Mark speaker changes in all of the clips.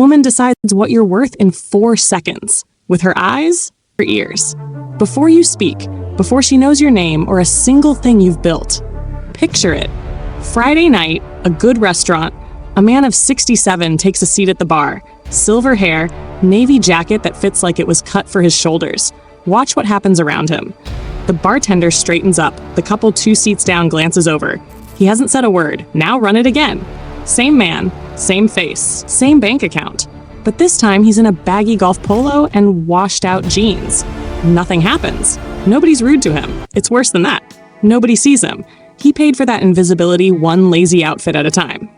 Speaker 1: Woman decides what you're worth in 4 seconds, with her eyes, her ears. Before you speak, before she knows your name or a single thing you've built. Picture it. Friday night, a good restaurant, a man of 67 takes a seat at the bar. Silver hair, navy jacket that fits like it was cut for his shoulders. Watch what happens around him. The bartender straightens up. The couple 2 seats down glances over. He hasn't said a word. Now run it again. Same man, same face, same bank account. But this time he's in a baggy golf polo and washed out jeans. Nothing happens. Nobody's rude to him. It's worse than that. Nobody sees him. He paid for that invisibility one lazy outfit at a time.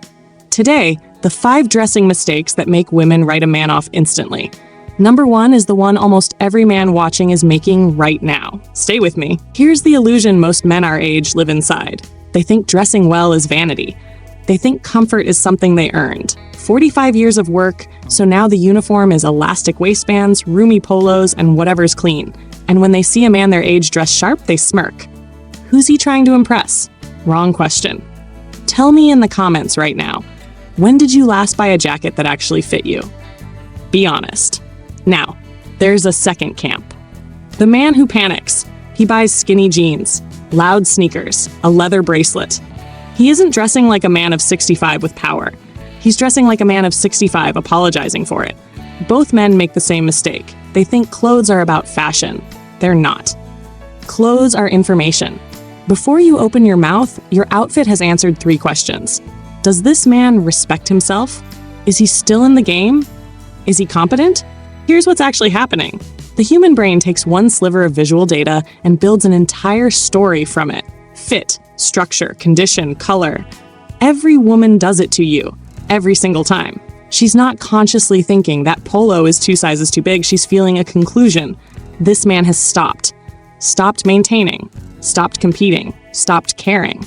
Speaker 1: Today, the 5 dressing mistakes that make women write a man off instantly. Number 1 is the one almost every man watching is making right now. Stay with me. Here's the illusion most men our age live inside. They think dressing well is vanity. They think comfort is something they earned. 45 years of work, so now the uniform is elastic waistbands, roomy polos, and whatever's clean. And when they see a man their age dressed sharp, they smirk. Who's he trying to impress? Wrong question. Tell me in the comments right now, when did you last buy a jacket that actually fit you? Be honest. Now, there's a second camp. The man who panics. He buys skinny jeans, loud sneakers, a leather bracelet. He isn't dressing like a man of 65 with power. He's dressing like a man of 65 apologizing for it. Both men make the same mistake. They think clothes are about fashion. They're not. Clothes are information. Before you open your mouth, your outfit has answered 3 questions. Does this man respect himself? Is he still in the game? Is he competent? Here's what's actually happening. The human brain takes one sliver of visual data and builds an entire story from it. Fit, structure, condition, color. Every woman does it to you, every single time. She's not consciously thinking that polo is 2 sizes too big. She's feeling a conclusion. This man has stopped. Stopped maintaining. Stopped competing. Stopped caring.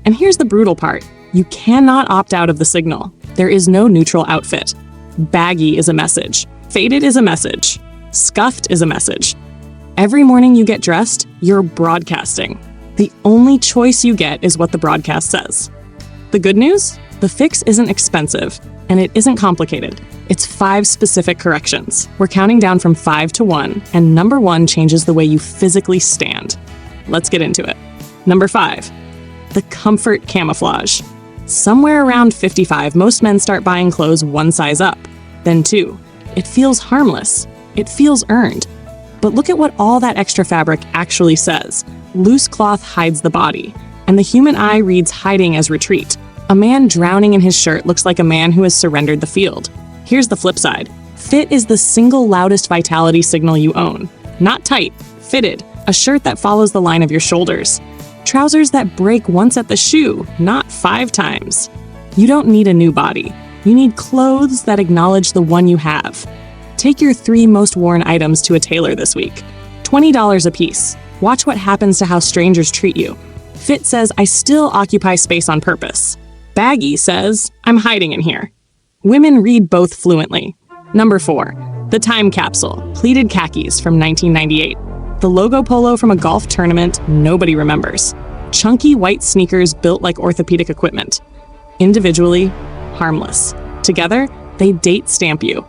Speaker 1: And here's the brutal part. You cannot opt out of the signal. There is no neutral outfit. Baggy is a message. Faded is a message. Scuffed is a message. Every morning you get dressed, you're broadcasting. The only choice you get is what the broadcast says. The good news? The fix isn't expensive, and it isn't complicated. It's 5 specific corrections. We're counting down from 5 to 1, and number 1 changes the way you physically stand. Let's get into it. Number 5, the comfort camouflage. Somewhere around 55, most men start buying clothes 1 size up. Then 2, it feels harmless. It feels earned. But look at what all that extra fabric actually says. Loose cloth hides the body, and the human eye reads hiding as retreat. A man drowning in his shirt looks like a man who has surrendered the field. Here's the flip side. Fit is the single loudest vitality signal you own. Not tight, fitted, a shirt that follows the line of your shoulders. Trousers that break once at the shoe, not 5 times. You don't need a new body. You need clothes that acknowledge the one you have. Take your 3 most worn items to a tailor this week. $20 a piece. Watch what happens to how strangers treat you. Fit says, I still occupy space on purpose. Baggy says, I'm hiding in here. Women read both fluently. Number 4, the time capsule, pleated khakis from 1998. The logo polo from a golf tournament nobody remembers. Chunky white sneakers built like orthopedic equipment. Individually, harmless. Together, they date stamp you.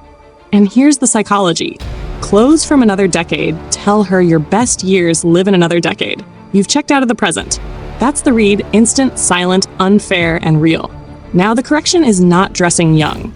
Speaker 1: And here's the psychology. Clothes from another decade tell her your best years live in another decade. You've checked out of the present. That's the read: instant, silent, unfair, and real. Now the correction is not dressing young.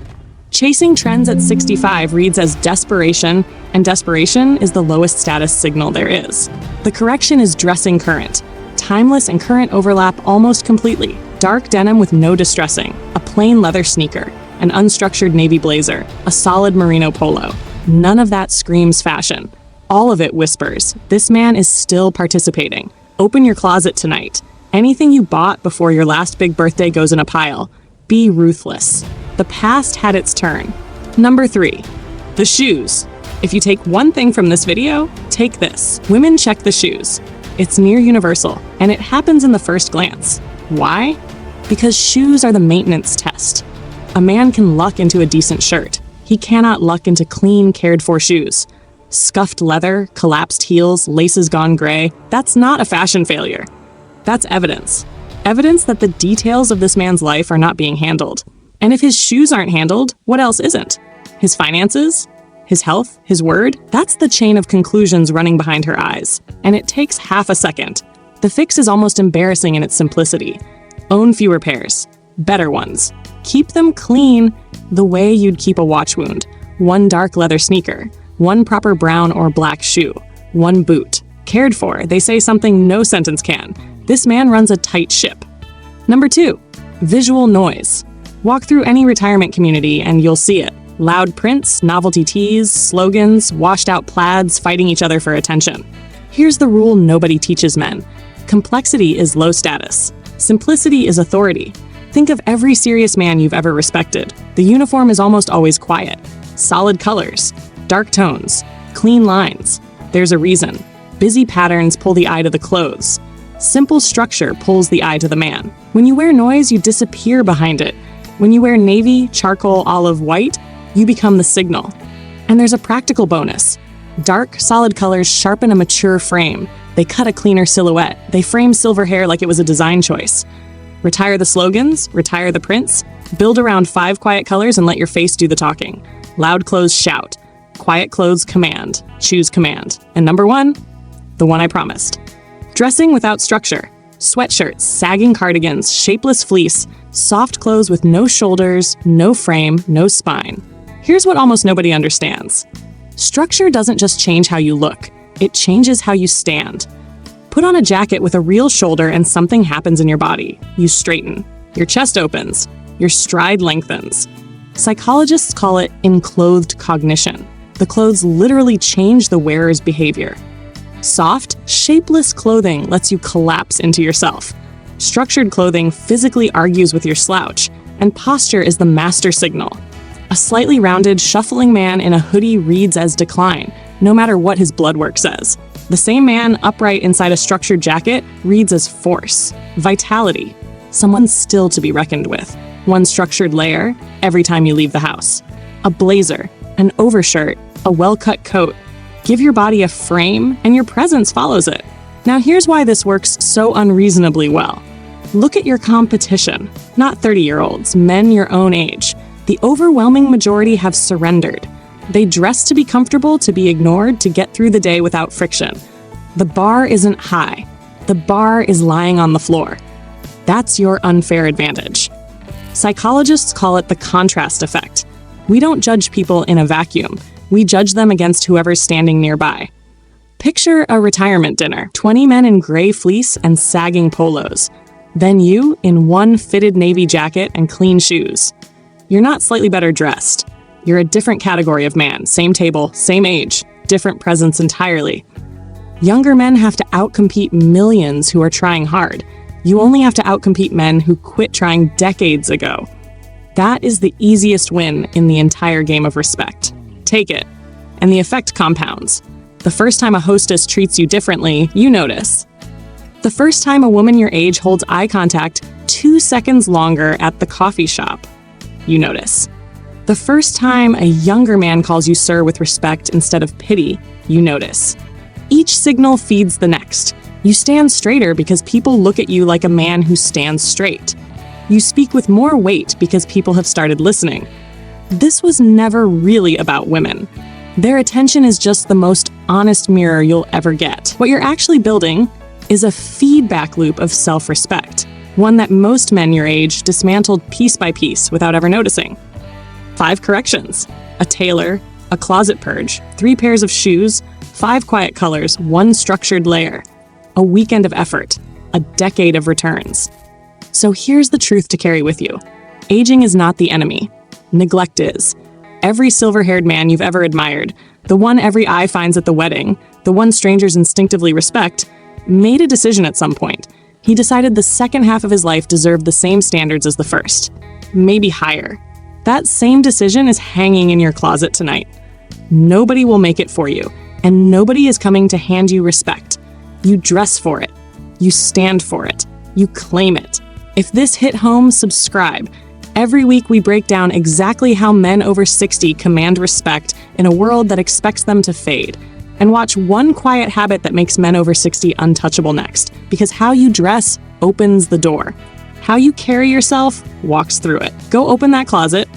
Speaker 1: Chasing trends at 65 reads as desperation, and desperation is the lowest status signal there is. The correction is dressing current. Timeless and current overlap almost completely. Dark denim with no distressing, a plain leather sneaker, an unstructured navy blazer, a solid merino polo. None of that screams fashion. All of it whispers, this man is still participating. Open your closet tonight. Anything you bought before your last big birthday goes in a pile. Be ruthless. The past had its turn. Number 3, the shoes. If you take one thing from this video, take this. Women check the shoes. It's near universal, and it happens in the first glance. Why? Because shoes are the maintenance test. A man can luck into a decent shirt. He cannot luck into clean, cared-for shoes. Scuffed leather, collapsed heels, laces gone gray, that's not a fashion failure. That's evidence. Evidence that the details of this man's life are not being handled. And if his shoes aren't handled, what else isn't? His finances? His health? His word? That's the chain of conclusions running behind her eyes. And it takes half a second. The fix is almost embarrassing in its simplicity. Own fewer pairs. Better ones. Keep them clean the way you'd keep a watch wound. One dark leather sneaker. One proper brown or black shoe. One boot. Cared for, they say something no sentence can. This man runs a tight ship. Number 2, visual noise. Walk through any retirement community and you'll see it. Loud prints, novelty tees, slogans, washed out plaids fighting each other for attention. Here's the rule nobody teaches men. Complexity is low status. Simplicity is authority. Think of every serious man you've ever respected. The uniform is almost always quiet. Solid colors, dark tones, clean lines. There's a reason. Busy patterns pull the eye to the clothes. Simple structure pulls the eye to the man. When you wear noise, you disappear behind it. When you wear navy, charcoal, olive, white, you become the signal. And there's a practical bonus. Dark, solid colors sharpen a mature frame. They cut a cleaner silhouette. They frame silver hair like it was a design choice. Retire the slogans, retire the prints, build around 5 quiet colors and let your face do the talking. Loud clothes shout. Quiet clothes command. Choose command. And number 1, the one I promised. Dressing without structure. Sweatshirts, sagging cardigans, shapeless fleece, soft clothes with no shoulders, no frame, no spine. Here's what almost nobody understands. Structure doesn't just change how you look, it changes how you stand. Put on a jacket with a real shoulder and something happens in your body. You straighten. Your chest opens. Your stride lengthens. Psychologists call it enclothed cognition. The clothes literally change the wearer's behavior. Soft, shapeless clothing lets you collapse into yourself. Structured clothing physically argues with your slouch, and posture is the master signal. A slightly rounded, shuffling man in a hoodie reads as decline, no matter what his blood work says. The same man upright inside a structured jacket reads as force, vitality, someone still to be reckoned with. One structured layer every time you leave the house. A blazer, an overshirt, a well-cut coat. Give your body a frame, and your presence follows it. Now here's why this works so unreasonably well. Look at your competition. Not 30-year-olds, men your own age. The overwhelming majority have surrendered. They dress to be comfortable, to be ignored, to get through the day without friction. The bar isn't high. The bar is lying on the floor. That's your unfair advantage. Psychologists call it the contrast effect. We don't judge people in a vacuum. We judge them against whoever's standing nearby. Picture a retirement dinner, 20 men in gray fleece and sagging polos. Then you in one fitted navy jacket and clean shoes. You're not slightly better dressed. You're a different category of man, same table, same age, different presence entirely. Younger men have to outcompete millions who are trying hard. You only have to outcompete men who quit trying decades ago. That is the easiest win in the entire game of respect. Take it. And the effect compounds. The first time a hostess treats you differently, you notice. The first time a woman your age holds eye contact 2 seconds longer at the coffee shop, you notice. The first time a younger man calls you sir with respect instead of pity, you notice. Each signal feeds the next. You stand straighter because people look at you like a man who stands straight. You speak with more weight because people have started listening. This was never really about women. Their attention is just the most honest mirror you'll ever get. What you're actually building is a feedback loop of self-respect, one that most men your age dismantled piece by piece without ever noticing. 5 corrections, a tailor, a closet purge, 3 pairs of shoes, 5 quiet colors, 1 structured layer, a weekend of effort, a decade of returns. So here's the truth to carry with you. Aging is not the enemy. Neglect is. Every silver-haired man you've ever admired, the one every eye finds at the wedding, the one strangers instinctively respect, made a decision at some point. He decided the second half of his life deserved the same standards as the first, maybe higher. That same decision is hanging in your closet tonight. Nobody will make it for you, and nobody is coming to hand you respect. You dress for it. You stand for it. You claim it. If this hit home, subscribe. Every week we break down exactly how men over 60 command respect in a world that expects them to fade. And watch one quiet habit that makes men over 60 untouchable next. Because how you dress opens the door. How you carry yourself walks through it. Go open that closet,